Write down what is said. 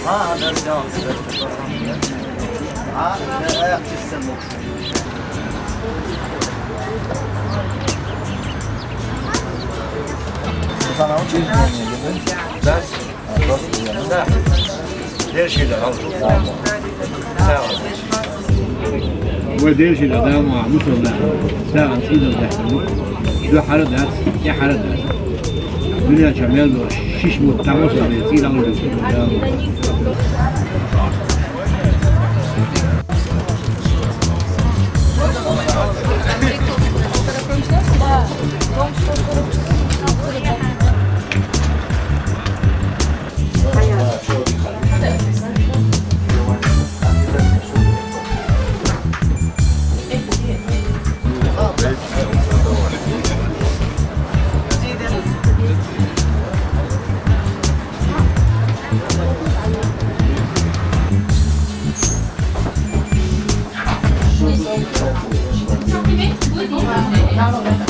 Ha, ben devam edelim. Ha, ne ayak çizsem bu. Sana o çizim Ders. Her şeyler al. Sağ ol. ودير شي الأداء مع مثل ساعة إذا تحسنوا شو حالة درس يا حالة درس الدنيا شمال شيش متعوس على يصير على Good.